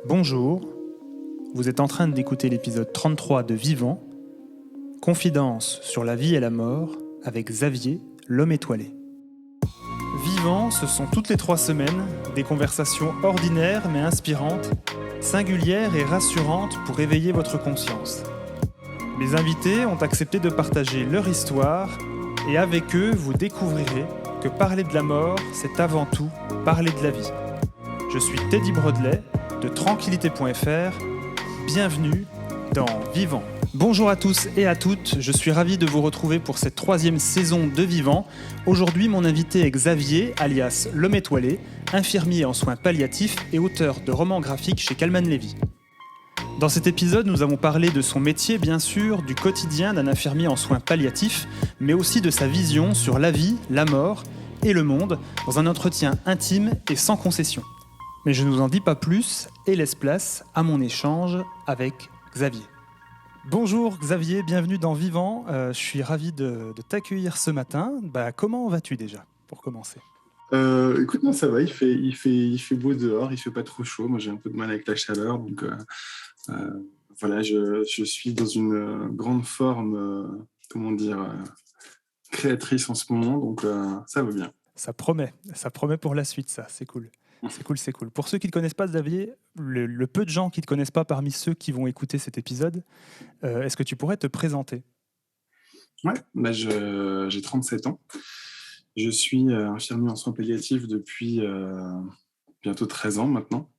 Bonjour, vous êtes en train d'écouter l'épisode 33 de Vivant, Confidence sur la vie et la mort avec Xavier, l'homme étoilé. Vivant, ce sont toutes les 3 semaines des conversations ordinaires mais inspirantes, singulières et rassurantes pour éveiller votre conscience. Mes invités ont accepté de partager leur histoire et avec eux, vous découvrirez que parler de la mort, c'est avant tout parler de la vie. Je suis Teddy Brodelet de tranquillité.fr. Bienvenue dans Vivant. Bonjour à tous et à toutes, je suis ravi de vous retrouver pour cette 3e saison de Vivant. Aujourd'hui, mon invité est Xavier, alias l'homme étoilé, infirmier en soins palliatifs et auteur de romans graphiques chez Calman Levy. Dans cet épisode, nous avons parlé de son métier, bien sûr, du quotidien d'un infirmier en soins palliatifs, mais aussi de sa vision sur la vie, la mort et le monde, dans un entretien intime et sans concession. Mais je ne vous en dis pas plus et laisse place à mon échange avec Xavier. Bonjour Xavier, bienvenue dans Vivant. Je suis ravi de t'accueillir ce matin. Comment vas-tu déjà, pour commencer ? Écoute, non, ça va, il fait beau dehors, il fait pas trop chaud. Moi, j'ai un peu de mal avec la chaleur, donc voilà, je suis dans une grande forme, créatrice en ce moment, donc ça va bien. Ça promet pour la suite, ça, c'est cool. C'est cool. Pour ceux qui ne te connaissent pas, Xavier, le peu de gens qui ne te connaissent pas parmi ceux qui vont écouter cet épisode, est-ce que tu pourrais te présenter ? Ouais, j'ai 37 ans. Je suis infirmier en soins palliatifs depuis bientôt 13 ans maintenant.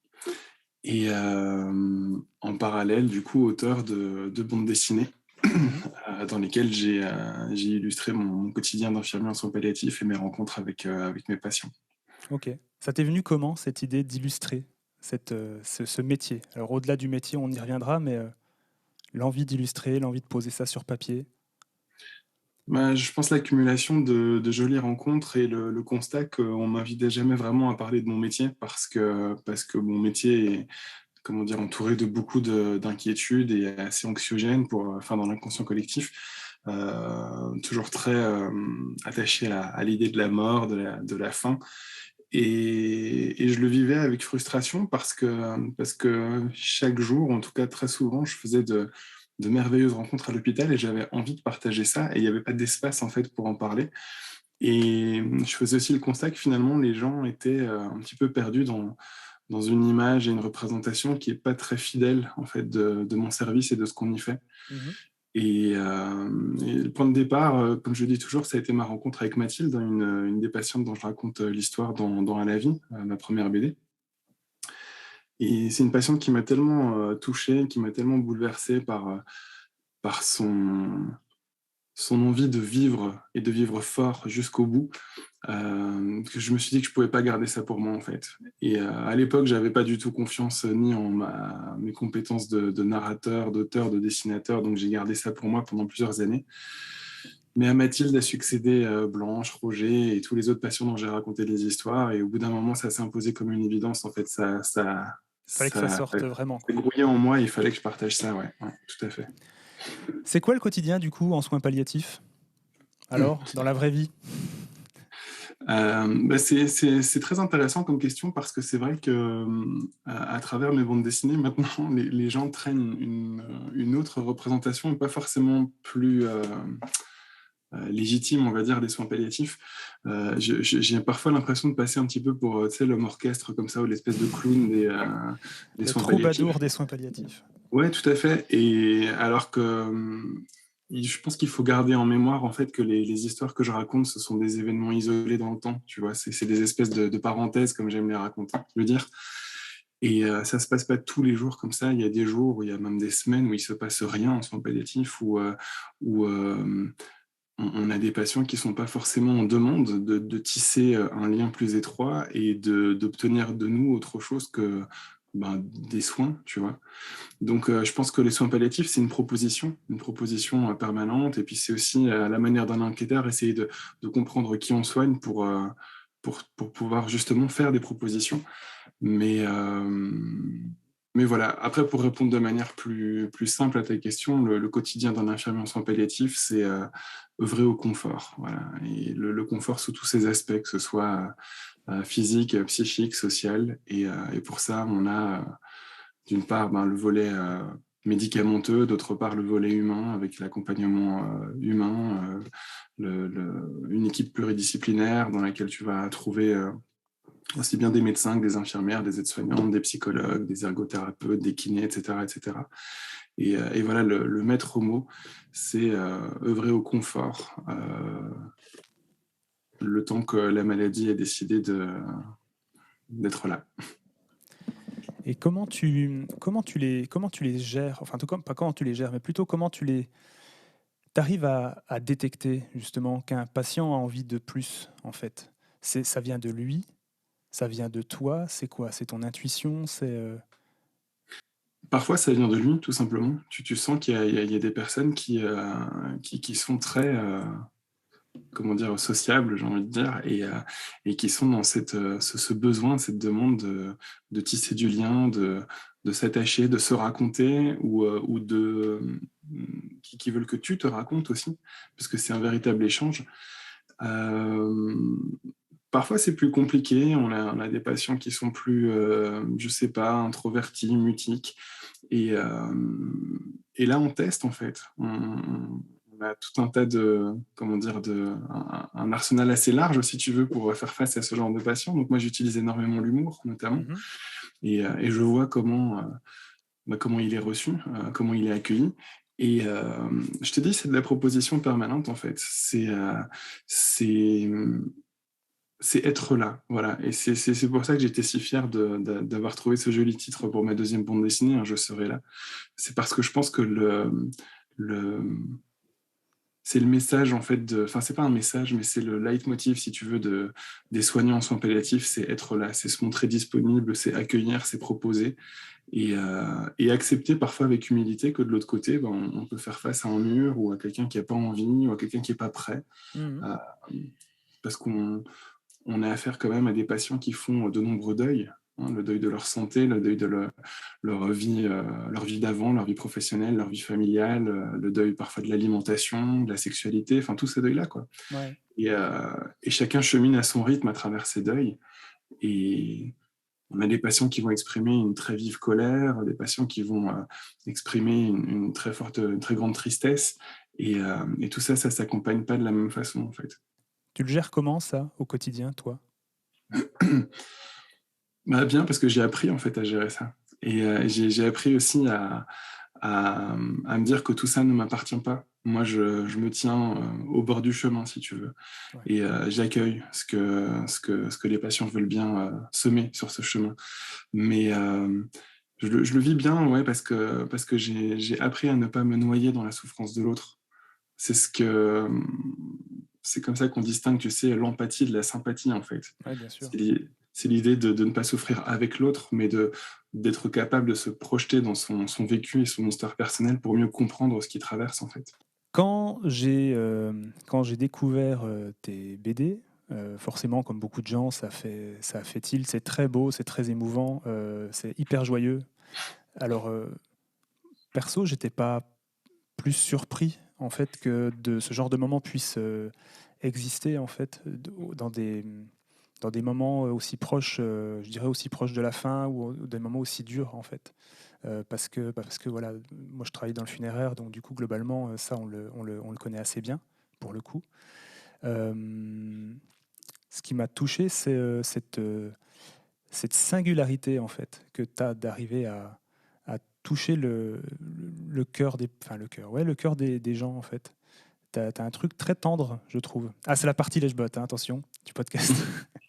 Et en parallèle, du coup, auteur de bandes dessinées dans lesquelles j'ai illustré mon quotidien d'infirmier en soins palliatifs et mes rencontres avec mes patients. Ok. Ça t'est venu comment, cette idée d'illustrer ce métier ? Alors, au-delà du métier, on y reviendra, mais l'envie d'illustrer, l'envie de poser ça sur papier. Je pense l'accumulation de jolies rencontres et le constat qu'on ne m'invitait jamais vraiment à parler de mon métier parce que mon métier est entouré de beaucoup d'inquiétudes et assez anxiogène dans l'inconscient collectif. Toujours très attaché à l'idée de la mort, de la fin. Et je le vivais avec frustration parce que chaque jour, en tout cas très souvent, je faisais de merveilleuses rencontres à l'hôpital et j'avais envie de partager ça et il n'y avait pas d'espace en fait pour en parler. Et je faisais aussi le constat que finalement les gens étaient un petit peu perdus dans une image et une représentation qui n'est pas très fidèle en fait de mon service et de ce qu'on y fait. Et le point de départ, comme je le dis toujours, ça a été ma rencontre avec Mathilde, une des patientes dont je raconte l'histoire dans À la vie, ma première BD. Et c'est une patiente qui m'a tellement touché, qui m'a tellement bouleversé par son envie de vivre et de vivre fort jusqu'au bout, que je me suis dit que je ne pouvais pas garder ça pour moi en fait. Et à l'époque, je n'avais pas du tout confiance ni en mes compétences de narrateur, d'auteur, de dessinateur, donc j'ai gardé ça pour moi pendant plusieurs années. Mais à Mathilde a succédé Blanche, Roger et tous les autres patients dont j'ai raconté les histoires, et au bout d'un moment, ça s'est imposé comme une évidence. En fait, Fallait que ça sorte vraiment. Ça grouillait en moi, il fallait que je partage ça, ouais, tout à fait. C'est quoi le quotidien, du coup, en soins palliatifs ? Alors, dans la vraie vie ? C'est très intéressant comme question parce que c'est vrai que à travers mes bandes dessinées, maintenant, les gens traînent une autre représentation et pas forcément plus légitime, on va dire, des soins palliatifs. J'ai parfois l'impression de passer un petit peu pour l'homme orchestre comme ça, ou l'espèce de clown des soins palliatifs. Le troubadour des soins palliatifs. Ouais, tout à fait. Et alors que je pense qu'il faut garder en mémoire en fait que les histoires que je raconte, ce sont des événements isolés dans le temps. Tu vois, c'est des espèces de parenthèses comme j'aime les raconter, je veux dire. Et ça se passe pas tous les jours comme ça. Il y a des jours, où il y a même des semaines où il se passe rien en soins palliatifs, où on a des patients qui sont pas forcément en demande de tisser un lien plus étroit et d'obtenir de nous autre chose que des soins, tu vois. Donc, je pense que les soins palliatifs, c'est une proposition permanente. Et puis, c'est aussi, à la manière d'un enquêteur, essayer de comprendre qui on soigne pour pouvoir justement faire des propositions. Mais voilà. Après, pour répondre de manière plus simple à ta question, le quotidien d'un infirmier en soins palliatifs, c'est œuvrer au confort. Voilà. Et le confort sous tous ses aspects, que ce soit physique, psychique, social. Et pour ça, on a d'une part, le volet médicamenteux, d'autre part, le volet humain, avec l'accompagnement humain, une équipe pluridisciplinaire dans laquelle tu vas trouver aussi bien des médecins que des infirmières, des aides-soignantes, des psychologues, des ergothérapeutes, des kinés, etc. etc. Et voilà, le maître mot, c'est œuvrer au confort, le temps que la maladie ait décidé d'être là. Et comment tu les gères, enfin, tout comme, pas comment tu les gères, mais plutôt comment t'arrives à détecter justement qu'un patient a envie de plus, en fait. Ça vient de lui, ça vient de toi, c'est quoi? C'est ton intuition, Parfois, ça vient de lui, tout simplement. Tu sens qu'il y a des personnes qui sont très, comment dire, sociables, j'ai envie de dire, et qui sont dans ce besoin, cette demande de tisser du lien, de s'attacher, de se raconter, ou qui veulent que tu te racontes aussi, parce que c'est un véritable échange. Euh, Parfois, c'est plus compliqué. On a des patients qui sont plus, je sais pas, introvertis, mutiques. Et là, on teste, en fait. On a tout un tas comment dire, un arsenal assez large, si tu veux, pour faire face à ce genre de patients. Donc, moi, j'utilise énormément l'humour, notamment. Mhm. Et je vois comment il est reçu, comment il est accueilli. Et je te dis, c'est de la proposition permanente, en fait. C'est c'est être là, voilà. Et c'est pour ça que j'étais si fier d'avoir trouvé ce joli titre pour ma deuxième bande dessinée, Je serai là. C'est parce que je pense que le, c'est le message, en fait, enfin, c'est pas un message, mais c'est le leitmotiv, si tu veux, des soignants en soins palliatifs, c'est être là, c'est se montrer disponible, c'est accueillir, c'est proposer, et accepter parfois avec humilité que de l'autre côté, on peut faire face à un mur, ou à quelqu'un qui n'a pas envie, ou à quelqu'un qui n'est pas prêt, Mhm. euh, parce qu'on a affaire quand même à des patients qui font de nombreux deuils, le deuil de leur santé, le deuil de leur vie d'avant, leur vie professionnelle, leur vie familiale, le deuil parfois de l'alimentation, de la sexualité, enfin tous ces deuils-là, quoi. Ouais. Et chacun chemine à son rythme à travers ces deuils. Et on a des patients qui vont exprimer une très vive colère, des patients qui vont exprimer une très forte, une très grande tristesse. Et tout ça, ça s'accompagne pas de la même façon, en fait. Tu le gères comment, ça, au quotidien, toi? Bien, parce que j'ai appris en fait à gérer ça. Et j'ai appris aussi à me dire que tout ça ne m'appartient pas. Moi, je me tiens au bord du chemin, si tu veux. Ouais. Et j'accueille ce que les patients veulent bien semer sur ce chemin. Mais je le vis bien, ouais, parce que j'ai appris à ne pas me noyer dans la souffrance de l'autre. C'est comme ça qu'on distingue, tu sais, l'empathie de la sympathie, en fait. Ouais, bien sûr. C'est l'idée de ne pas souffrir avec l'autre, mais d'être capable de se projeter dans son vécu et son histoire personnelle pour mieux comprendre ce qu'il traverse, en fait. Quand j'ai découvert tes BD, forcément, comme beaucoup de gens, ça a fait tilt. C'est très beau, c'est très émouvant, c'est hyper joyeux. Alors, perso, j'étais pas plus surpris en fait que de ce genre de moment puisse exister en fait dans des moments aussi proches, je dirais aussi proches de la fin ou des moments aussi durs en fait. Parce que voilà, moi je travaille dans le funéraire, donc du coup globalement ça on le connaît assez bien pour le coup. Euh, Ce qui m'a touché, c'est cette singularité en fait que tu as d'arriver à toucher le cœur enfin le cœur, ouais, le cœur des gens en fait. T'as un truc très tendre, je trouve. Ah, c'est la partie lèche-botte, hein, attention, du podcast.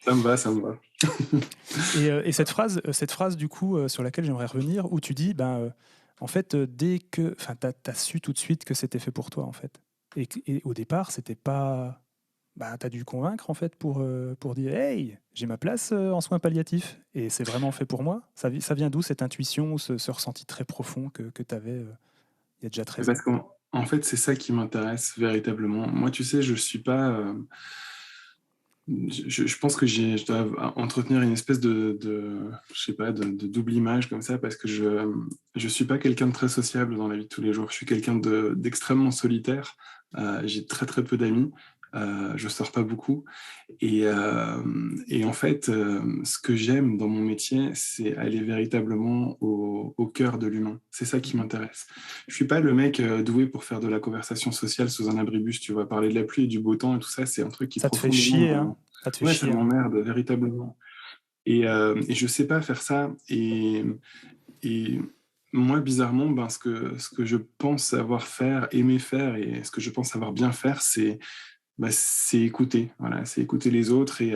Ça me va, ça me va. Et cette phrase, du coup, sur laquelle j'aimerais revenir, où tu dis, en fait, dès que. Enfin, t'as su tout de suite que c'était fait pour toi, en fait. Et au départ, c'était pas. Bah, t'as dû convaincre, en fait, pour dire, hey, j'ai ma place en soins palliatifs. Et c'est vraiment fait pour moi. Ça vient d'où cette intuition, ce ressenti très profond que t'avais il y a déjà 13 ans? Parce qu'en fait, c'est ça qui m'intéresse véritablement. Moi, tu sais, je suis pas. Je pense que je dois entretenir une espèce je sais pas, de double image comme ça, parce que je suis pas quelqu'un de très sociable dans la vie de tous les jours. Je suis quelqu'un d'extrêmement solitaire. J'ai très très peu d'amis. Je sors pas beaucoup. Et en fait, ce que j'aime dans mon métier, c'est aller véritablement au cœur de l'humain. C'est ça qui m'intéresse. Je suis pas le mec doué pour faire de la conversation sociale sous un abribus, tu vois, parler de la pluie et du beau temps et tout ça, c'est un truc qui Ça te fait chier, hein? profondément... Ça te fait ouais, ça chier, hein? m'emmerde, véritablement. Et je sais pas faire ça. Et moi, bizarrement, ben, ce que je pense savoir faire, aimer faire, et ce que je pense savoir bien faire, c'est écouter. Voilà, c'est écouter les autres et,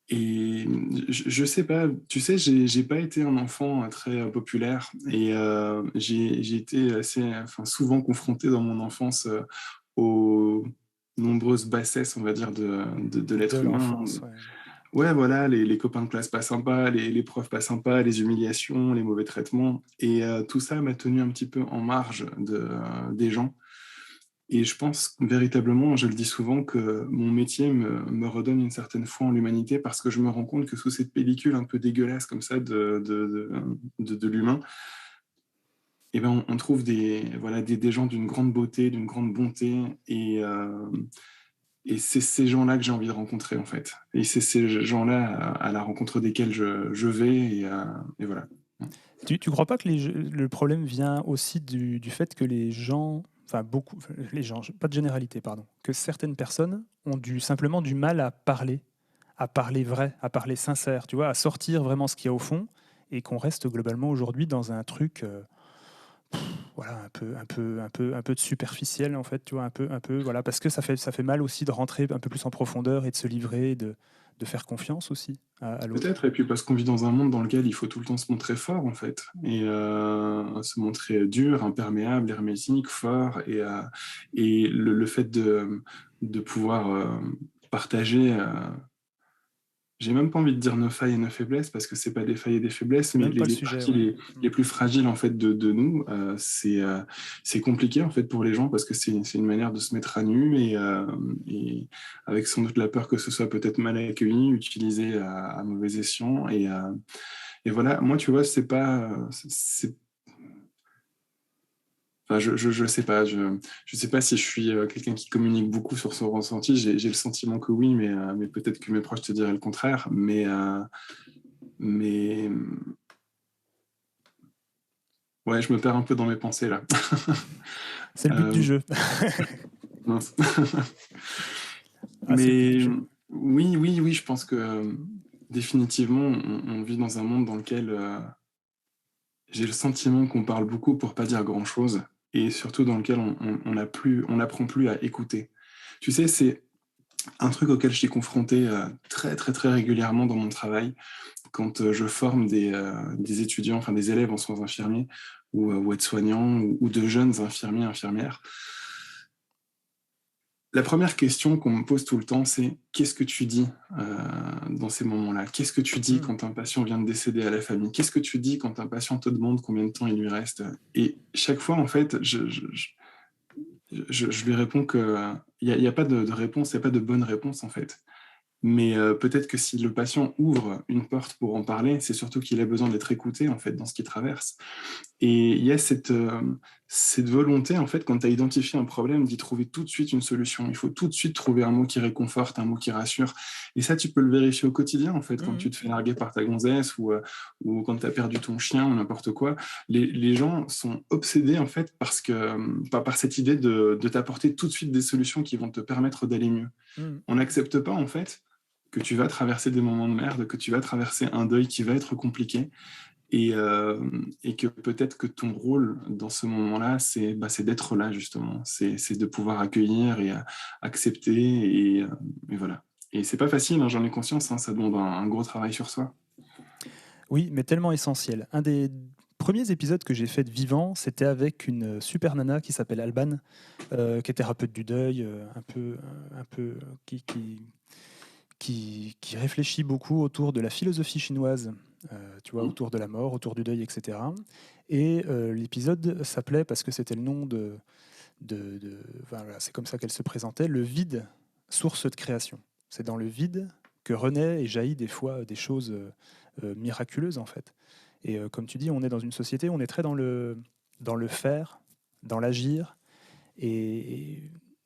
et je sais pas, tu sais, j'ai pas été un enfant très populaire et j'ai été assez, enfin, souvent confronté dans mon enfance aux nombreuses bassesses, on va dire, de De l'être humain. l'enfance, ouais. Ouais, voilà, les copains de classe pas sympas, les profs pas sympas, les humiliations, les mauvais traitements. Et tout ça m'a tenu un petit peu en marge des gens. Et je pense véritablement, je le dis souvent, que mon métier me redonne une certaine foi en l'humanité parce que je me rends compte que sous cette pellicule un peu dégueulasse comme ça de l'humain, eh ben on trouve voilà, des gens d'une grande beauté, d'une grande bonté. Et c'est ces gens-là que j'ai envie de rencontrer, en fait. Et c'est ces gens-là à la rencontre desquels je vais. Et voilà. Tu crois pas que le problème vient aussi du fait que les gens, enfin beaucoup, les gens, pas de généralité, pardon, que certaines personnes ont simplement du mal à parler vrai, à parler sincère, tu vois, à sortir vraiment ce qu'il y a au fond, et qu'on reste globalement aujourd'hui dans un truc, voilà, un peu de superficiel en fait, tu vois, voilà, parce que ça fait mal aussi de rentrer un peu plus en profondeur et de se livrer, de faire confiance aussi à l'autre. Peut-être, et puis parce qu'on vit dans un monde dans lequel il faut tout le temps se montrer fort, en fait. Et se montrer dur, imperméable, hermétique, fort. Et le fait de pouvoir partager... j'ai même pas envie de dire nos failles et nos faiblesses parce que c'est pas des failles et des faiblesses, C'est mais même pas le les sujet, parties ouais. les plus fragiles en fait de nous, c'est compliqué en fait pour les gens parce que c'est une manière de se mettre à nu et avec sans doute la peur que ce soit peut-être mal accueilli, utilisé à mauvais escient et voilà. Moi, tu vois, c'est pas c'est Enfin, je sais pas, je sais pas si je suis quelqu'un qui communique beaucoup sur son ressenti. J'ai le sentiment que oui, mais peut-être que mes proches te diraient le contraire. Mais ouais, je me perds un peu dans mes pensées là. C'est le but du Euh, jeu. mince. Ah, c'est le but du Mais jeu. oui, je pense que définitivement, on vit dans un monde dans lequel j'ai le sentiment qu'on parle beaucoup pour pas dire grand-chose, et surtout dans lequel on n'apprend plus à écouter. Tu sais, c'est un truc auquel je suis confronté très, très, très régulièrement dans mon travail, quand je forme des étudiants, enfin des élèves en soins infirmiers ou aides-soignants ou de jeunes infirmiers, infirmières. La première question qu'on me pose tout le temps, c'est qu'est-ce que tu dis dans ces moments-là? Qu'est-ce que tu dis Hmm. quand un patient vient de décéder à la famille? Qu'est-ce que tu dis quand un patient te demande combien de temps il lui reste? Et chaque fois, en fait, je lui réponds qu'il n'y a pas de réponse, il n'y a pas de bonne réponse, en fait. Mais peut-être que si le patient ouvre une porte pour en parler, c'est surtout qu'il a besoin d'être écouté en fait dans ce qu'il traverse. Et il y a cette volonté en fait quand tu as identifié un problème d'y trouver tout de suite une solution. Il faut tout de suite trouver un mot qui réconforte, un mot qui rassure. Et ça, tu peux le vérifier au quotidien en fait quand Hmm. tu te fais larguer par ta gonzesse ou quand tu as perdu ton chien ou n'importe quoi. Les gens sont obsédés en fait par cette idée de t'apporter tout de suite des solutions qui vont te permettre d'aller mieux. Hmm. On n'accepte pas en fait que tu vas traverser des moments de merde, que tu vas traverser un deuil qui va être compliqué et que peut-être que ton rôle dans ce moment-là, c'est d'être là justement, c'est de pouvoir accueillir et accepter et voilà. Et c'est pas facile, hein, j'en ai conscience, hein, ça demande un gros travail sur soi. Oui, mais tellement essentiel. Un des premiers épisodes que j'ai fait de Vivant, c'était avec une super nana qui s'appelle Alban, qui est thérapeute du deuil, un peu qui réfléchit beaucoup autour de la philosophie chinoise, tu vois, Mmh. autour de la mort, autour du deuil, etc. Et l'épisode s'appelait, parce que c'était le nom enfin, voilà, c'est comme ça qu'elle se présentait, le vide, source de création. C'est dans le vide que renaît et jaillit des fois des choses miraculeuses, en fait. Et comme tu dis, on est dans une société, on est très dans le faire, dans l'agir, et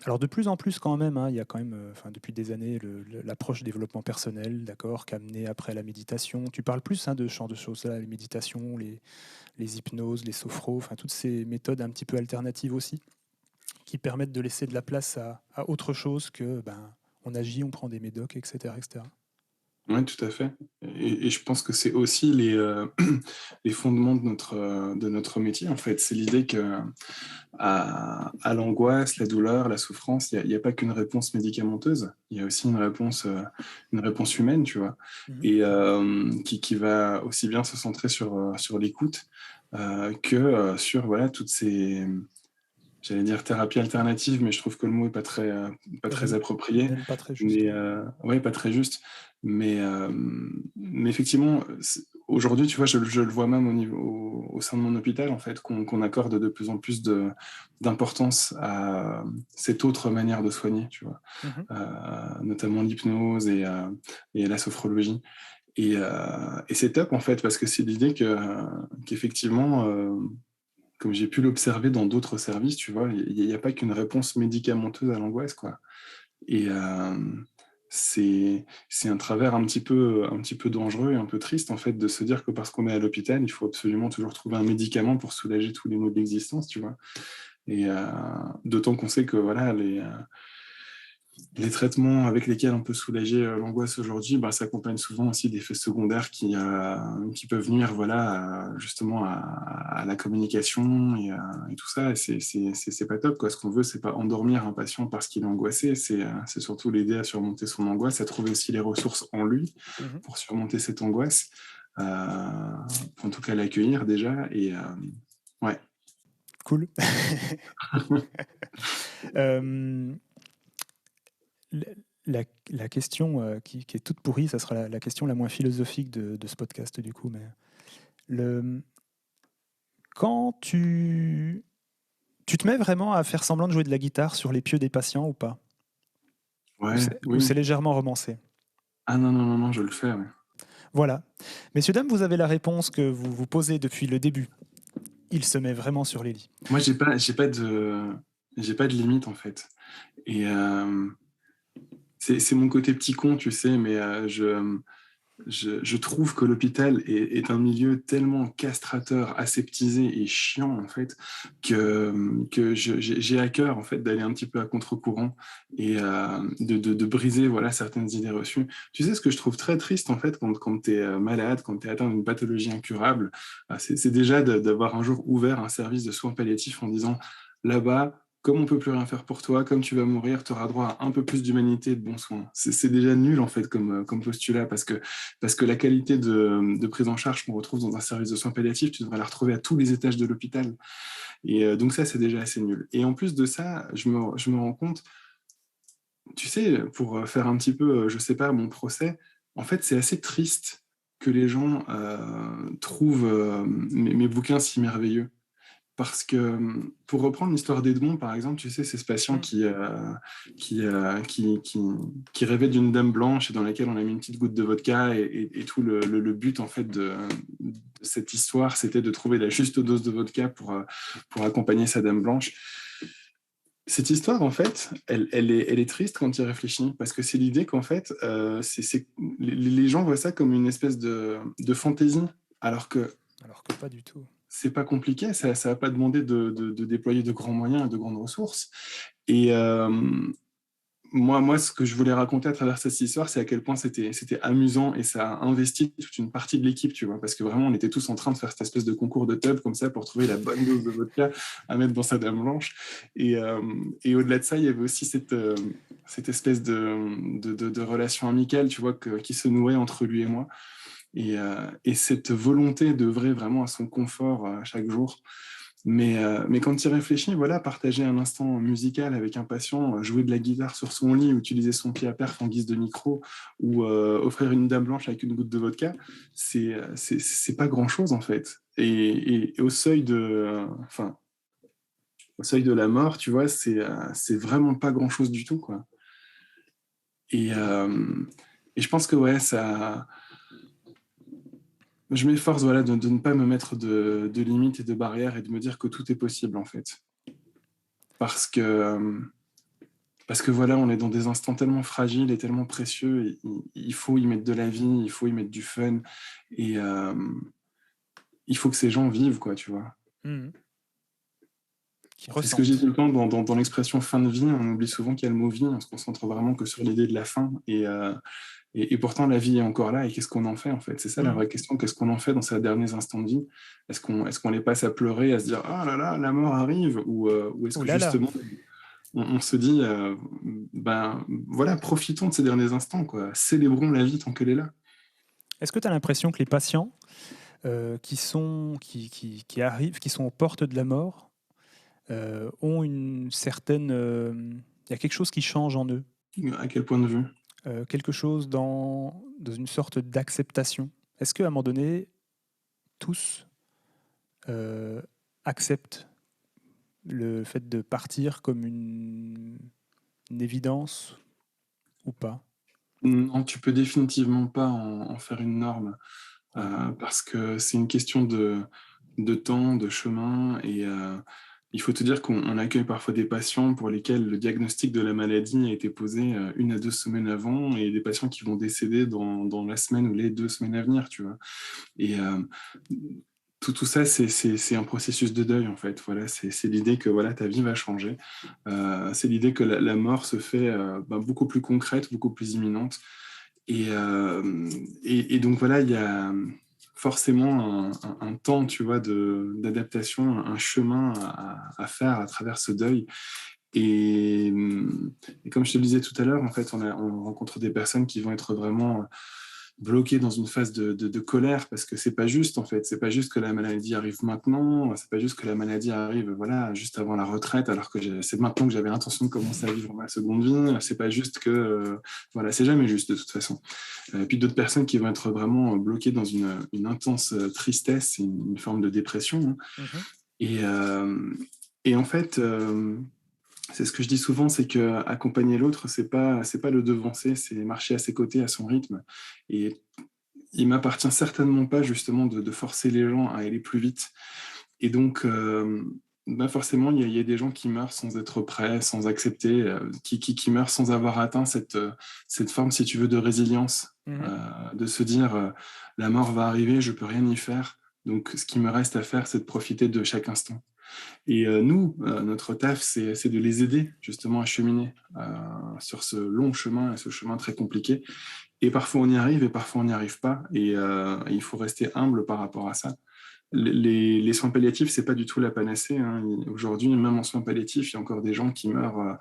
Alors de plus en plus quand même, hein, il y a quand même, depuis des années, l'approche développement personnel, d'accord, qu'amené après la méditation. Tu parles plus de ce genre de choses-là, les méditations, les hypnoses, les sophros, toutes ces méthodes un petit peu alternatives aussi, qui permettent de laisser de la place à autre chose que on agit, on prend des médocs, etc. etc. Oui, tout à fait. Et je pense que c'est aussi les fondements de notre métier, en fait. C'est l'idée que à l'angoisse, la douleur, la souffrance, il y a pas qu'une réponse médicamenteuse. Il y a aussi une réponse humaine, tu vois, Mhm. et qui va aussi bien se centrer sur l'écoute que sur voilà, toutes ces, j'allais dire thérapie alternative, mais je trouve que le mot est pas très approprié. Même pas très juste. Mais Ouais. ouais, pas très juste. Mais effectivement, aujourd'hui, tu vois, je le vois même au sein de mon hôpital, en fait, qu'on accorde de plus en plus d'importance à cette autre manière de soigner, tu vois, Mhm. notamment l'hypnose et la sophrologie. Et c'est top, en fait, parce que c'est l'idée qu'effectivement, comme j'ai pu l'observer dans d'autres services, tu vois, il n'y a pas qu'une réponse médicamenteuse à l'angoisse, quoi. Et c'est un travers un petit peu dangereux et un peu triste, en fait, de se dire que parce qu'on est à l'hôpital, il faut absolument toujours trouver un médicament pour soulager tous les maux de l'existence, tu vois. Et d'autant qu'on sait que voilà, les traitements avec lesquels on peut soulager l'angoisse aujourd'hui, bah, s'accompagnent souvent aussi d'effets secondaires qui peuvent nuire voilà, justement à la communication et tout ça. Et c'est pas top, quoi. Ce qu'on veut, c'est pas endormir un patient parce qu'il est angoissé, c'est surtout l'aider à surmonter son angoisse, à trouver aussi les ressources en lui Mhm. pour surmonter cette angoisse, en tout cas l'accueillir déjà. Et ouais. Cool. Euh, la question qui est toute pourrie, ça sera la question la moins philosophique de ce podcast du coup. Mais le, quand tu te mets vraiment à faire semblant de jouer de la guitare sur les pieux des patients ou pas? Ouais, Ou oui. c'est légèrement romancé? Ah non, non, non, non, je le fais, ouais. Voilà. Messieurs, dames, vous avez la réponse que vous vous posez depuis le début. Il se met vraiment sur les lits. Moi, j'ai pas de limite, en fait. Et c'est mon côté petit con, tu sais, mais je trouve que l'hôpital est un milieu tellement castrateur, aseptisé et chiant, en fait, que j'ai à cœur, en fait, d'aller un petit peu à contre-courant et de briser, voilà, certaines idées reçues. Tu sais, ce que je trouve très triste, en fait, quand tu es malade, quand tu es atteint d'une pathologie incurable, c'est déjà d'avoir un jour ouvert un service de soins palliatifs en disant, là-bas, comme on peut plus rien faire pour toi, comme tu vas mourir, tu auras droit à un peu plus d'humanité et de bons soins. C'est déjà nul, en fait, comme postulat, parce que la qualité de prise en charge qu'on retrouve dans un service de soins palliatifs, tu devrais la retrouver à tous les étages de l'hôpital. Et donc ça, c'est déjà assez nul. Et en plus de ça, je me rends compte, tu sais, pour faire un petit peu, je sais pas, mon procès, en fait, c'est assez triste que les gens trouvent mes bouquins si merveilleux. Parce que, pour reprendre l'histoire d'Edmond, par exemple, tu sais, c'est ce patient Mm. qui, euh, qui, qui, qui rêvait d'une dame blanche et dans laquelle on a mis une petite goutte de vodka et tout le but, en fait, de cette histoire, c'était de trouver la juste dose de vodka pour accompagner sa dame blanche. Cette histoire, en fait, elle est triste quand tu y réfléchis, parce que c'est l'idée qu'en fait, les gens voient ça comme une espèce de fantaisie, alors que Alors que pas du tout. c'est pas compliqué, ça va pas demander de déployer de grands moyens et de grandes ressources. Et moi, ce que je voulais raconter à travers cette histoire, c'est à quel point c'était amusant et ça a investi toute une partie de l'équipe, tu vois, parce que vraiment, on était tous en train de faire cette espèce de concours de tub comme ça pour trouver la bonne dose de vodka à mettre dans sa dame blanche. Et au-delà de ça, il y avait aussi cette espèce de relation amicale, tu vois, qui se nouait entre lui et moi. Et cette volonté d'œuvrer vraiment à son confort chaque jour. Mais quand tu y réfléchis, voilà, partager un instant musical avec un patient, jouer de la guitare sur son lit, utiliser son pied à perf en guise de micro, ou offrir une dame blanche avec une goutte de vodka, c'est pas grand-chose en fait. Et au seuil enfin, au seuil de la mort, tu vois, c'est vraiment pas grand-chose du tout, quoi. Et, euh, et je pense que ouais, ça, je m'efforce voilà, de ne pas me mettre de limites et de barrières et de me dire que tout est possible en fait. Parce que parce que voilà, on est dans des instants tellement fragiles et tellement précieux, et il faut y mettre de la vie, il faut y mettre du fun, et il faut que ces gens vivent, quoi, tu vois? Mmh. Qui C'est ce que j'ai dit tout ressentent. le temps dans l'expression fin de vie, on oublie souvent qu'il y a le mot vie, on se concentre vraiment que sur l'idée de la fin, et pourtant la vie est encore là, et qu'est-ce qu'on en fait, en fait? C'est ça la Mmh. vraie question, qu'est-ce qu'on en fait dans ces derniers instants de vie? Est-ce qu'on les passe à pleurer, à se dire: «Ah là là, la mort arrive», ou est-ce Ouh que là là! justement on se dit, ben, voilà, profitons de ces derniers instants, quoi. Célébrons la vie tant qu'elle est là. Est-ce que tu as l'impression que les patients, qui arrivent, qui sont aux portes de la mort, ont une certaine, il y a quelque chose qui change en eux, À quel point de vue? quelque chose dans une sorte d'acceptation? Est-ce qu'à un moment donné, tous, heu, acceptent le fait de partir comme une évidence ou pas? Non, tu peux définitivement pas en faire une norme, Ouais. parce que c'est une question de temps, de chemin, et il faut te dire qu'on accueille parfois des patients pour lesquels le diagnostic de la maladie a été posé, 1 à 2 semaines avant, et des patients qui vont décéder dans la semaine ou les 2 semaines à venir, tu vois? Et tout ça, c'est un processus de deuil, en fait. Voilà, c'est l'idée que, voilà, ta vie va changer. C'est l'idée que la mort se fait, bah, beaucoup plus concrète, beaucoup plus imminente, et donc voilà, il y a forcément un temps, tu vois, d'adaptation, un chemin à faire à travers ce deuil, et comme je te le disais tout à l'heure, en fait, on rencontre des personnes qui vont être vraiment bloqué dans une phase de colère, parce que c'est pas juste, en fait. C'est pas juste que la maladie arrive maintenant, c'est pas juste que la maladie arrive, voilà, juste avant la retraite, alors que c'est maintenant que j'avais l'intention de commencer à vivre ma seconde vie. C'est pas juste que, voilà, c'est jamais juste de toute façon. Et puis d'autres personnes qui vont être vraiment bloquées dans une intense tristesse, une forme de dépression, hein. Mmh. Et, euh, et en fait, c'est ce que je dis souvent, c'est que accompagner l'autre, c'est pas le devancer, c'est marcher à ses côtés, à son rythme. Et il m'appartient certainement pas justement de forcer les gens à aller plus vite. Et donc, bah forcément, il y a des gens qui meurent sans être prêts, sans accepter, qui meurent sans avoir atteint cette forme, si tu veux, de résilience, Mmh. de se dire, la mort va arriver, je peux rien y faire. Donc, ce qui me reste à faire, c'est de profiter de chaque instant. Et nous, notre taf, c'est de les aider justement à cheminer sur ce long chemin, et ce chemin très compliqué. Et parfois on y arrive, et parfois on n'y arrive pas. Et il faut rester humble par rapport à ça. Les soins palliatifs, c'est pas du tout la panacée, hein. Aujourd'hui, même en soins palliatifs, il y a encore des gens qui meurent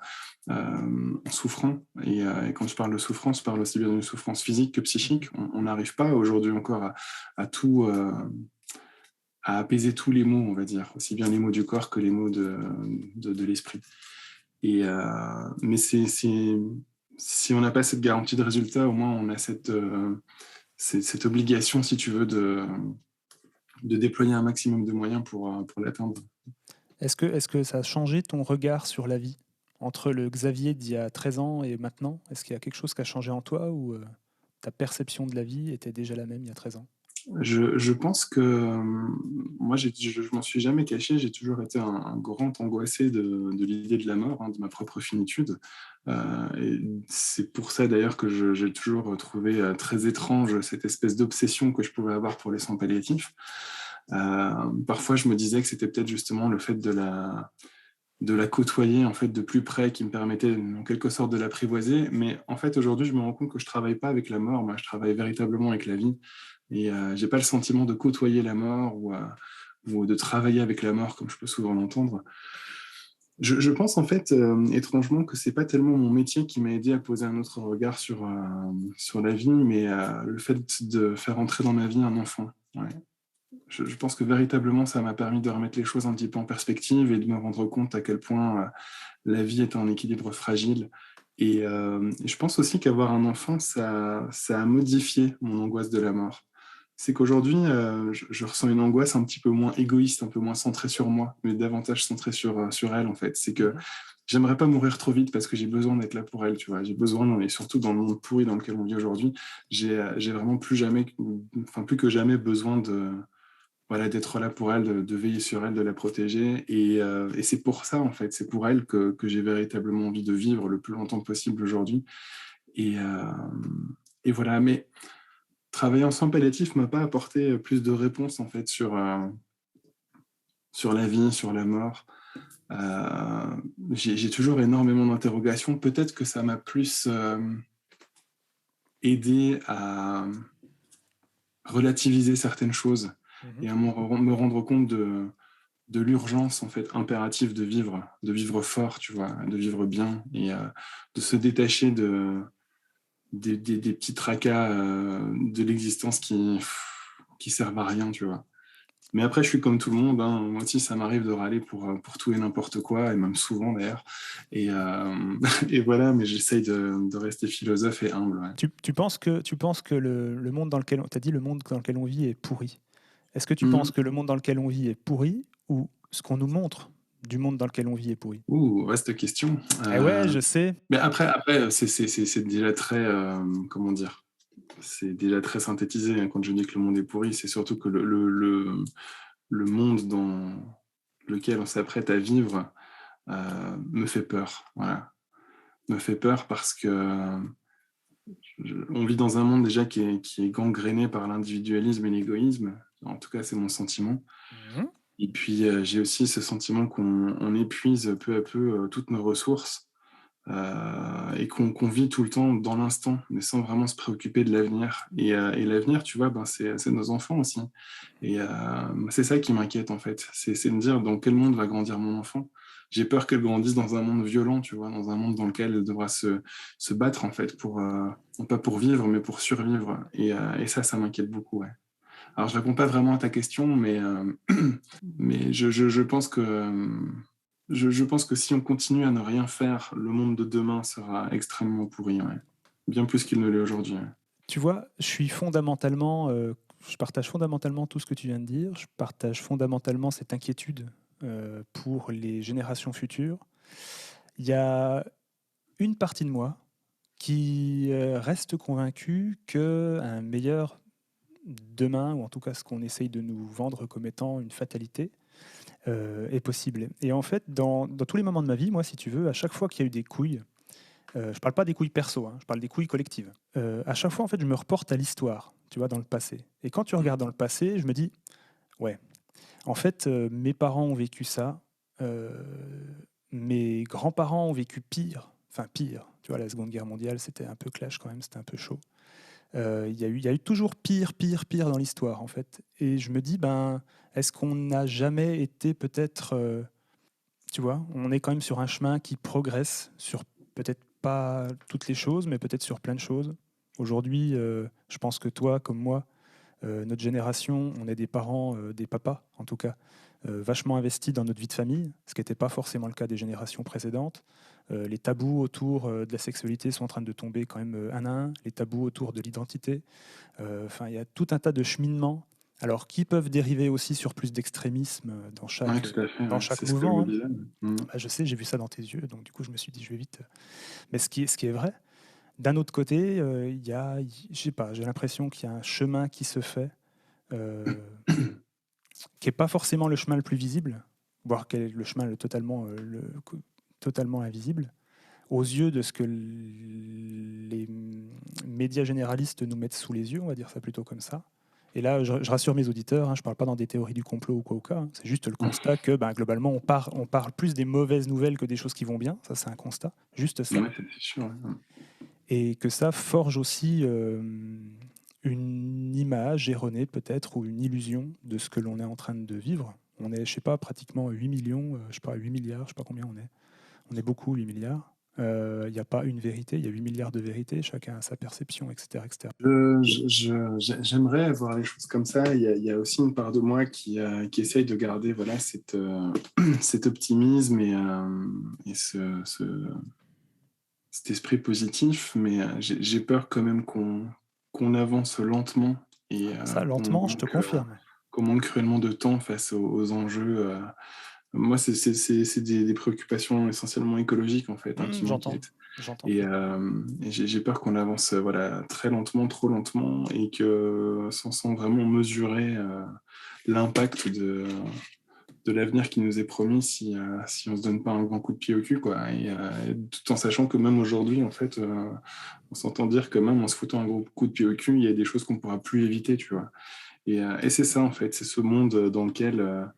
en souffrant. Et quand je parle de souffrance, je parle aussi bien d'une souffrance physique que Mmh. psychique. On n'arrive pas aujourd'hui encore à tout, à apaiser tous les maux, on va dire, aussi bien les maux du corps que les maux de l'esprit. Mais si on n'a pas cette garantie de résultat, au moins on a cette obligation, si tu veux, de déployer un maximum de moyens pour l'atteindre. Est-ce que ça a changé ton regard sur la vie? Entre le Xavier d'il y a 13 ans et maintenant? Est-ce qu'il y a quelque chose qui a changé en toi ou, ta perception de la vie était déjà la même il y a 13 ans? Je pense que moi, je m'en suis jamais caché. J'ai toujours été un grand angoissé de l'idée de la mort, hein, de ma propre finitude. Et c'est pour ça d'ailleurs que j'ai toujours trouvé très étrange cette espèce d'obsession que je pouvais avoir pour les soins palliatifs. Parfois, je me disais que c'était peut-être justement le fait de la côtoyer en fait de plus près qui me permettait en quelque sorte de l'apprivoiser. Mais en fait, aujourd'hui, je me rends compte que je travaille pas avec la mort. Moi, je travaille véritablement avec la vie. Et j'ai pas le sentiment de côtoyer la mort, ou de travailler avec la mort comme je peux souvent l'entendre. Je pense en fait, étrangement, que c'est pas tellement mon métier qui m'a aidé à poser un autre regard sur la vie, mais le fait de faire entrer dans ma vie un enfant. Ouais. Je pense que véritablement, ça m'a permis de remettre les choses un petit peu en perspective, et de me rendre compte à quel point la vie est un équilibre fragile. Et je pense aussi qu'avoir un enfant, ça a modifié mon angoisse de la mort. C'est qu'aujourd'hui, je ressens une angoisse un petit peu moins égoïste, un peu moins centrée sur moi, mais davantage centrée sur elle, en fait. C'est que Mmh. j'aimerais pas mourir trop vite, parce que j'ai besoin d'être là pour elle, tu vois. J'ai besoin, et surtout dans le monde pourri dans lequel on vit aujourd'hui, j'ai vraiment plus que jamais besoin voilà, d'être là pour elle, de veiller sur elle, de la protéger. Et c'est pour ça, en fait, c'est pour elle que j'ai véritablement envie de vivre le plus longtemps possible aujourd'hui. Et, euh, et voilà, mais travailler en soins palliatifs m'a pas apporté plus de réponses, en fait, sur la vie, sur la mort. J'ai toujours énormément d'interrogations. Peut-être que ça m'a plus aidé à relativiser certaines choses Mhm. et à me rendre compte de l'urgence, en fait, impérative de vivre fort, tu vois, de vivre bien et de se détacher des petits tracas de l'existence qui servent à rien, tu vois. Mais après, je suis comme tout le monde, hein. Moi aussi, ça m'arrive de râler pour tout et n'importe quoi, et même souvent d'ailleurs. Et voilà, mais j'essaye de rester philosophe et humble. Ouais. Tu penses que le monde dans lequel t'as dit le monde dans lequel on vit est pourri. Est-ce que tu penses Mhm. que le monde dans lequel on vit est pourri ou ce qu'on nous montre du monde dans lequel on vit est pourri? Ouh, vaste question. Eh ouais, je sais. Mais après c'est déjà très, comment dire, c'est déjà très synthétisé, hein, quand je dis que le monde est pourri. C'est surtout que le monde dans lequel on s'apprête à vivre me fait peur. Voilà. Me fait peur parce que on vit dans un monde déjà qui est gangréné par l'individualisme et l'égoïsme. En tout cas, c'est mon sentiment. Mhm. Et puis, j'ai aussi ce sentiment qu'on épuise peu à peu toutes nos ressources et qu'on vit tout le temps dans l'instant, mais sans vraiment se préoccuper de l'avenir. Et l'avenir, tu vois, ben, c'est nos enfants aussi. Et c'est ça qui m'inquiète, en fait. C'est de me dire dans quel monde va grandir mon enfant. J'ai peur qu'elle grandisse dans un monde violent, tu vois, dans un monde dans lequel elle devra se battre, en fait, non pas pour vivre, mais pour survivre. Et ça m'inquiète beaucoup, ouais. Alors, je réponds pas vraiment à ta question, mais je pense que je pense que si on continue à ne rien faire, le monde de demain sera extrêmement pourri, ouais. Bien plus qu'il ne l'est aujourd'hui. Ouais. Tu vois, je partage fondamentalement tout ce que tu viens de dire. Je partage fondamentalement cette inquiétude pour les générations futures. Il y a une partie de moi qui reste convaincue qu'un meilleur demain, ou en tout cas ce qu'on essaye de nous vendre comme étant une fatalité, est possible. Et en fait, dans tous les moments de ma vie, moi, si tu veux, à chaque fois qu'il y a eu des couilles, je parle pas des couilles perso, hein, je parle des couilles collectives. À chaque fois, en fait, je me reporte à l'histoire, tu vois, dans le passé. Et quand tu regardes dans le passé, je me dis, ouais, en fait, mes parents ont vécu ça, euh, mes grands-parents ont vécu pire, enfin pire. Tu vois, la Seconde Guerre mondiale, c'était un peu clash quand même, c'était un peu chaud. Il y a eu toujours pire, pire, pire dans l'histoire, en fait. Et je me dis, ben, est-ce qu'on n'a jamais été peut-être, tu vois, on est quand même sur un chemin qui progresse sur peut-être pas toutes les choses, mais peut-être sur plein de choses. Aujourd'hui, je pense que toi, comme moi, notre génération, on est des parents, des papas en tout cas, vachement investis dans notre vie de famille, ce qui n'était pas forcément le cas des générations précédentes. Les tabous autour de la sexualité sont en train de tomber quand même un à un, les tabous autour de l'identité. Enfin, il y a tout un tas de cheminements, alors qui peuvent dériver aussi sur plus d'extrémisme Ouais, tout à fait, dans ouais. chaque C'est ce que je me mouvement, hein. disais. Bah, je sais, j'ai vu ça dans tes yeux, donc du coup je me suis dit je vais vite. Mais ce qui est vrai, d'un autre côté, il y a, je sais pas, j'ai l'impression qu'il y a un chemin qui se fait euh, qui n'est pas forcément le chemin le plus visible, voire quel est le chemin totalement invisible, aux yeux de ce que les médias généralistes nous mettent sous les yeux, on va dire ça plutôt comme ça. Et là, je rassure mes auditeurs, hein, je ne parle pas dans des théories du complot ou quoi au cas, hein, c'est juste le constat que ben, globalement, on parle plus des mauvaises nouvelles que des choses qui vont bien, ça c'est un constat, juste ça. Ouais, c'est sûr. Ouais. Et que ça forge aussi une image erronée peut-être ou une illusion de ce que l'on est en train de vivre. On est, je sais pas, pratiquement 8 millions, je sais pas, 8 milliards, je sais pas combien on est. On est beaucoup, 8 milliards. Il n'y a pas une vérité, il y a 8 milliards de vérités, chacun a sa perception, etc. etc. J'aimerais voir les choses comme ça. Il y a aussi une part de moi qui essaye de garder voilà, cet optimisme et cet esprit positif, mais j'ai peur quand même qu'on avance lentement et Ça, lentement, je te confirme. qu'on manque cruellement de temps face aux enjeux. Moi, c'est des préoccupations essentiellement écologiques, en fait, hein, qui J'entends. m'inquiètent. J'entends. Et j'ai peur qu'on avance voilà, très lentement, trop lentement, et que sans vraiment mesurer l'impact de l'avenir qui nous est promis si on se donne pas un grand coup de pied au cul, quoi. Et tout en sachant que même aujourd'hui, en fait, on s'entend dire que même en se foutant un gros coup de pied au cul, il y a des choses qu'on pourra plus éviter, tu vois. Et c'est ça, en fait, c'est ce monde dans lequel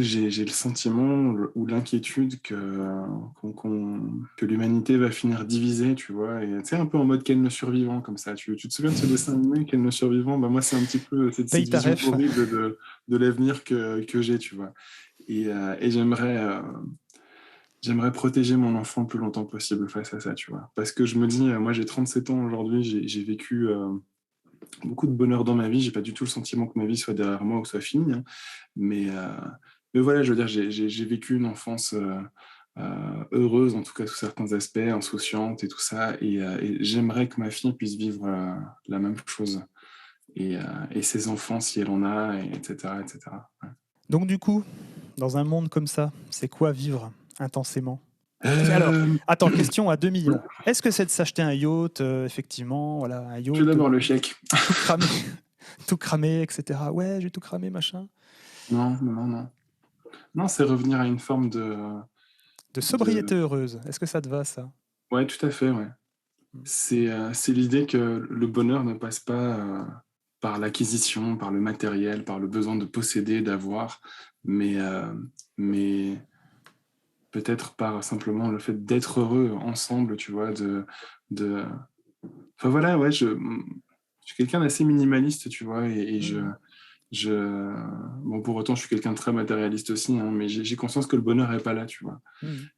j'ai le sentiment ou l'inquiétude que l'humanité va finir divisée, tu vois. Et tu sais, un peu en mode Ken le survivant, comme ça. Tu te souviens de ce dessin animé, Ken le survivant? Bah, moi, c'est un petit peu cette Paye ta vision ref. horrible de l'avenir que j'ai, tu vois. Et j'aimerais protéger mon enfant le plus longtemps possible face à ça, tu vois. Parce que je me dis, moi, j'ai 37 ans aujourd'hui, j'ai vécu beaucoup de bonheur dans ma vie. J'ai pas du tout le sentiment que ma vie soit derrière moi ou soit finie, hein. Mais, euh, mais voilà, je veux dire, j'ai vécu une enfance heureuse, en tout cas sous certains aspects, insouciante et tout ça. Et j'aimerais que ma fille puisse vivre la même chose. Et ses enfants, si elle en a, etc. etc. Ouais. Donc du coup, dans un monde comme ça, c'est quoi vivre intensément? Alors, Euh, attends, question à 2 millions. Est-ce que c'est de s'acheter un yacht, effectivement, voilà, un je veux yacht, d'abord le chèque. tout cramé, tout cramé, etc. Ouais, j'ai tout cramé, machin. Non, non, non, non. Non, c'est revenir à une forme De de... sobriété heureuse. Est-ce que ça te va, ça? Ouais, tout à fait, ouais. C'est l'idée que le bonheur ne passe pas par l'acquisition, par le matériel, par le besoin de posséder, d'avoir, mais peut-être par simplement le fait d'être heureux ensemble, tu vois, de... Enfin voilà, ouais, je suis quelqu'un d'assez minimaliste, tu vois, et Mhm. je... Bon, pour autant, je suis quelqu'un de très matérialiste aussi, hein, mais j'ai conscience que le bonheur n'est pas là, tu vois. Mhm.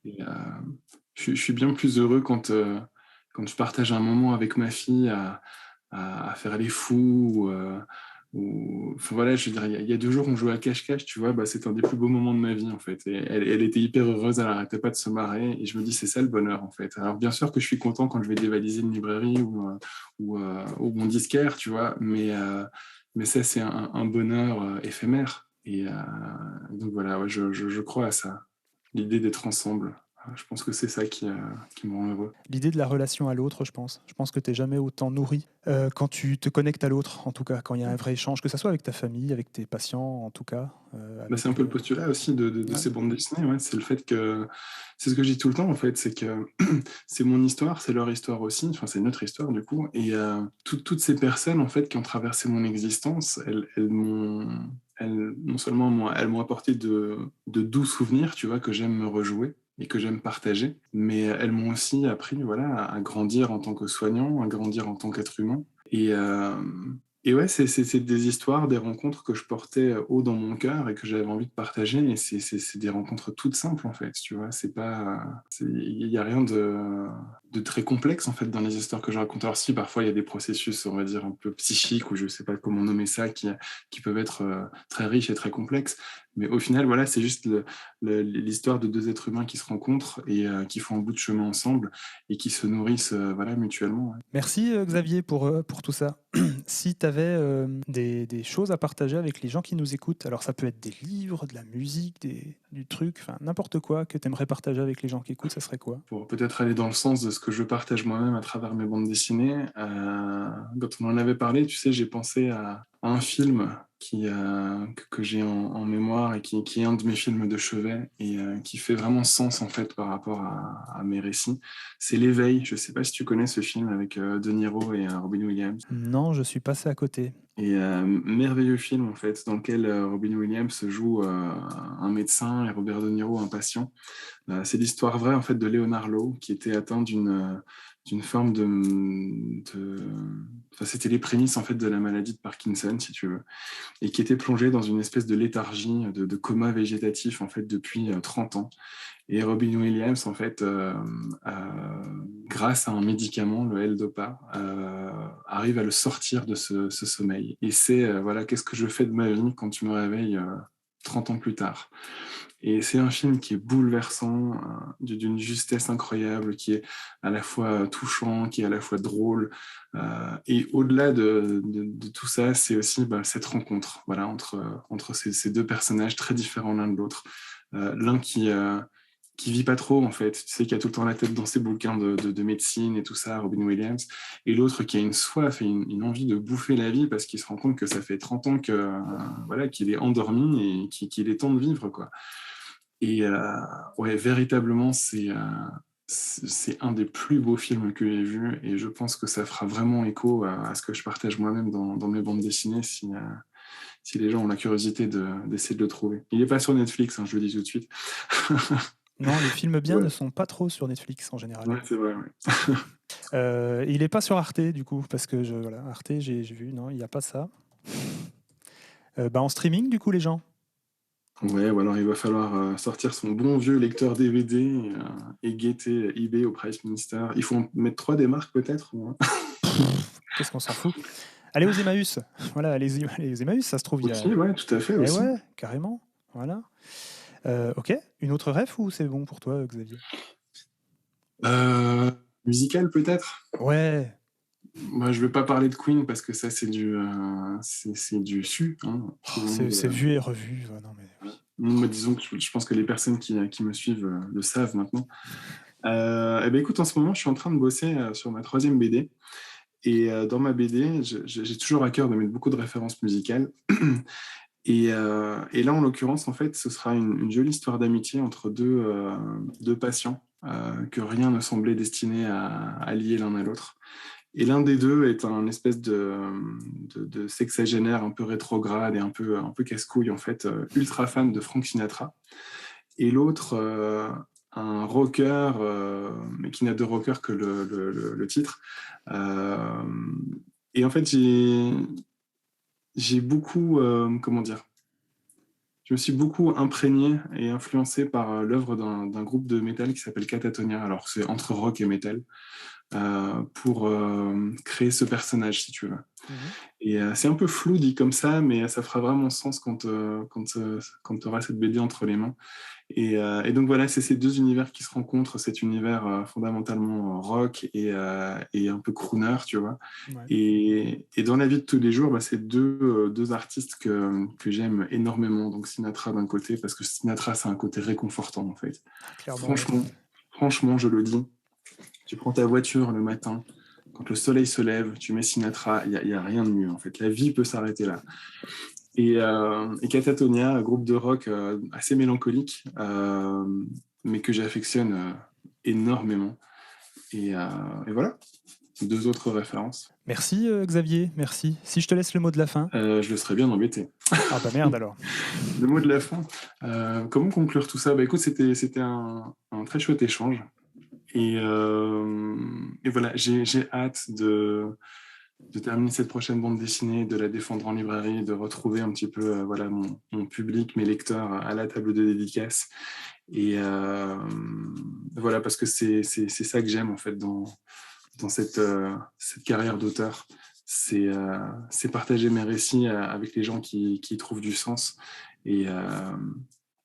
Je suis bien plus heureux quand je partage un moment avec ma fille à faire les fous. Enfin, voilà, je veux dire, il y a 2 jours, on jouait à cache-cache, tu vois, bah, c'était un des plus beaux moments de ma vie, en fait. Et elle était hyper heureuse, elle n'arrêtait pas de se marrer. Et je me dis, c'est ça le bonheur, en fait. Alors, bien sûr que je suis content quand je vais dévaliser une librairie ou mon disquaire, tu vois, mais ça, c'est un bonheur éphémère. Donc voilà, ouais, je crois à ça, l'idée d'être ensemble. Je pense que c'est ça qui me rend heureux. L'idée de la relation à l'autre, je pense. Je pense que tu n'es jamais autant nourri quand tu te connectes à l'autre, en tout cas, quand il y a un vrai échange, que ce soit avec ta famille, avec tes patients, en tout cas. Bah, c'est un peu le postulat aussi de Ouais. ces bandes dessinées, ouais. C'est le fait que, c'est ce que je dis tout le temps en fait, c'est que c'est mon histoire, c'est leur histoire aussi, enfin c'est notre histoire du coup, et toutes ces personnes en fait qui ont traversé mon existence, non seulement elles m'ont apporté de doux souvenirs, tu vois, que j'aime me rejouer et que j'aime partager, mais elles m'ont aussi appris, voilà, à grandir en tant que soignant, à grandir en tant qu'être humain. Et ouais, c'est des histoires, des rencontres que je portais haut dans mon cœur et que j'avais envie de partager. Et c'est des rencontres toutes simples, en fait, tu vois. Il n'y a rien de très complexe, en fait, dans les histoires que je raconte. Alors si, parfois, il y a des processus, on va dire, un peu psychiques, ou je ne sais pas comment nommer ça, qui peuvent être très riches et très complexes. Mais au final, voilà, c'est juste l'histoire de 2 êtres humains qui se rencontrent et qui font un bout de chemin ensemble et qui se nourrissent, voilà, mutuellement. Ouais. Merci Xavier pour tout ça. Si tu avais des choses à partager avec les gens qui nous écoutent, alors ça peut être des livres, de la musique, du truc, enfin n'importe quoi que tu aimerais partager avec les gens qui écoutent, ça serait quoi? Pour peut-être aller dans le sens de ce que je partage moi-même à travers mes bandes dessinées. Quand on en avait parlé, tu sais, j'ai pensé à un film que j'ai en mémoire et qui est un de mes films de chevet et qui fait vraiment sens en fait par rapport à mes récits. C'est L'Éveil. Je ne sais pas si tu connais ce film avec De Niro et Robin Williams. Non, je suis passé à côté. Et merveilleux film en fait, dans lequel Robin Williams joue un médecin et Robert De Niro un patient. C'est l'histoire vraie en fait de Léonard Lowe qui était atteint d'une forme enfin, c'était les prémices en fait de la maladie de Parkinson si tu veux, et qui était plongé dans une espèce de léthargie, de coma végétatif en fait depuis 30 ans. Et Robin Williams en fait, grâce à un médicament, le L-Dopa, arrive à le sortir de ce sommeil. Et c'est voilà, qu'est-ce que je fais de ma vie quand tu me réveilles 30 ans plus tard. Et c'est un film qui est bouleversant, d'une justesse incroyable, qui est à la fois touchant, qui est à la fois drôle. Et au-delà de tout ça, c'est aussi cette rencontre voilà, entre ces 2 personnages très différents l'un de l'autre. L'un qui vit pas trop, en fait. Tu sais, qui a tout le temps la tête dans ses bouquins de médecine et tout ça, Robin Williams. Et l'autre qui a une soif et une envie de bouffer la vie parce qu'il se rend compte que ça fait 30 ans voilà, qu'il est endormi et qu'il est temps de vivre, quoi. Et ouais, véritablement, c'est un des plus beaux films que j'ai vus et je pense que ça fera vraiment écho à ce que je partage moi-même dans mes bandes dessinées si les gens ont la curiosité d'essayer de le trouver. Il n'est pas sur Netflix, hein, je le dis tout de suite. Non, les films bien Ouais. ne sont pas trop sur Netflix en général. Ouais, c'est vrai, ouais. Il n'est pas sur Arte du coup, parce que voilà, Arte, j'ai vu, non, il n'y a pas ça. En streaming du coup, les gens. Ouais, ou alors il va falloir sortir son bon vieux lecteur DVD et guetter eBay au Price Minister. Il faut en mettre 3 des marques peut-être Qu'est-ce qu'on s'en fout. Allez aux Emmaüs. Voilà, allez aux Emmaüs, ça se trouve. Aussi, ouais, tout à fait. Eh aussi. ouais, carrément. Voilà. Ok, une autre ref ou c'est bon pour toi, Xavier? Musical peut-être. Ouais. Moi, je ne vais pas parler de Queen parce que ça, c'est du su. Hein. C'est vu et revu. Non, mais... Moi, disons que je pense que les personnes qui me suivent le savent maintenant. Eh ben, écoute, en ce moment, je suis en train de bosser sur ma 3e BD. Et dans ma BD, j'ai toujours à cœur de mettre beaucoup de références musicales. Et là, en l'occurrence, en fait, ce sera une jolie histoire d'amitié entre deux patients que rien ne semblait destiné à lier l'un à l'autre. Et l'un des deux est un espèce de sexagénaire un peu rétrograde et un peu casse-couille, en fait, ultra fan de Frank Sinatra. Et l'autre, un rocker, mais qui n'a de rocker que le titre. Et en fait, j'ai beaucoup, comment dire, je me suis beaucoup imprégné et influencé par l'œuvre d'un groupe de métal qui s'appelle Katatonia. Alors, c'est entre rock et métal. Pour créer ce personnage, si tu veux. Et c'est un peu flou dit comme ça, mais ça fera vraiment sens quand tu auras cette BD entre les mains. Et donc voilà, c'est ces deux univers qui se rencontrent, cet univers fondamentalement rock et un peu crooner, tu vois. Ouais. Et dans la vie de tous les jours, c'est deux artistes que j'aime énormément. Donc Sinatra d'un côté, parce que Sinatra, c'est un côté réconfortant, en fait. Clairement, Franchement, je le dis. Tu prends ta voiture le matin, quand le soleil se lève, tu mets Sinatra, il n'y a rien de mieux, en fait. La vie peut s'arrêter là. Et Katatonia, un groupe de rock assez mélancolique, mais que j'affectionne énormément. Et voilà, 2 autres références. Merci Xavier, merci. Si je te laisse le mot de la fin. Je le serais bien embêté. Ah bah merde alors. Le mot de la fin. Comment conclure tout ça? Écoute, c'était un très chouette échange. Et voilà, j'ai hâte de terminer cette prochaine bande dessinée, de la défendre en librairie, de retrouver un petit peu voilà, mon public, mes lecteurs à la table de dédicace. Et voilà, parce que c'est ça que j'aime en fait dans cette carrière d'auteur. C'est partager mes récits avec les gens qui y trouvent du sens.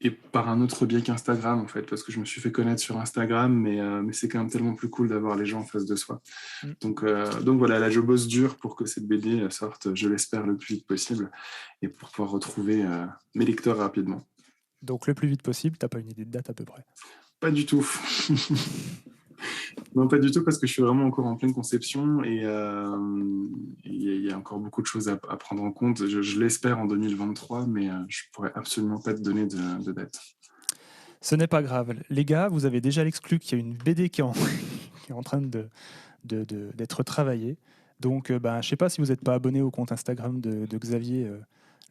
Et par un autre biais qu'Instagram, en fait, parce que je me suis fait connaître sur Instagram, mais c'est quand même tellement plus cool d'avoir les gens en face de soi. Donc voilà, là, je bosse dur pour que cette BD sorte, je l'espère, le plus vite possible, et pour pouvoir retrouver mes lecteurs rapidement. Donc le plus vite possible, t'as pas une idée de date à peu près? Pas du tout. Non, pas du tout, parce que je suis vraiment encore en pleine conception et il y a encore beaucoup de choses à prendre en compte. Je l'espère en 2023, mais je ne pourrais absolument pas te donner de date. Ce n'est pas grave. Les gars, vous avez déjà l'exclu qu'il y a une BD qui est en train d'être travaillée. Donc, je ne sais pas si vous n'êtes pas abonné au compte Instagram de Xavier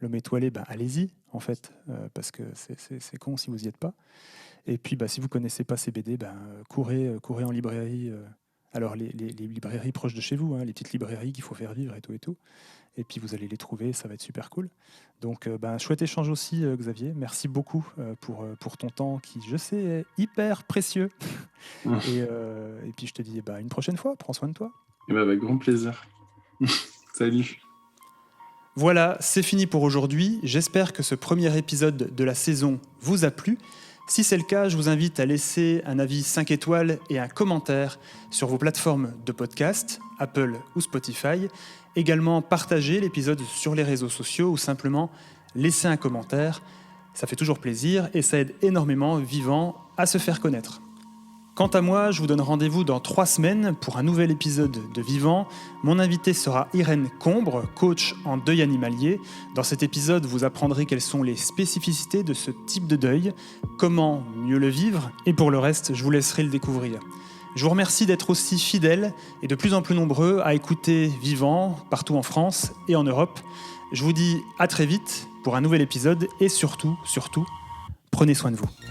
L'Homme Étoilé, allez-y, en fait, parce que c'est con si vous n'y êtes pas. Et puis, si vous ne connaissez pas ces BD, courez en librairie. Alors, les librairies proches de chez vous, hein, les petites librairies qu'il faut faire vivre et tout. Et puis, vous allez les trouver, ça va être super cool. Donc, chouette échange aussi, Xavier. Merci beaucoup pour ton temps qui, je sais, est hyper précieux. Et puis, je te dis une prochaine fois. Prends soin de toi. Et avec grand plaisir. Salut. Voilà, c'est fini pour aujourd'hui. J'espère que ce premier épisode de la saison vous a plu. Si c'est le cas, je vous invite à laisser un avis 5 étoiles et un commentaire sur vos plateformes de podcast, Apple ou Spotify. Également, partagez l'épisode sur les réseaux sociaux ou simplement laisser un commentaire. Ça fait toujours plaisir et ça aide énormément Vivant à se faire connaître. Quant à moi, je vous donne rendez-vous dans 3 semaines pour un nouvel épisode de Vivant. Mon invité sera Irène Combre, coach en deuil animalier. Dans cet épisode, vous apprendrez quelles sont les spécificités de ce type de deuil, comment mieux le vivre, et pour le reste, je vous laisserai le découvrir. Je vous remercie d'être aussi fidèles et de plus en plus nombreux à écouter Vivant partout en France et en Europe. Je vous dis à très vite pour un nouvel épisode et surtout, prenez soin de vous.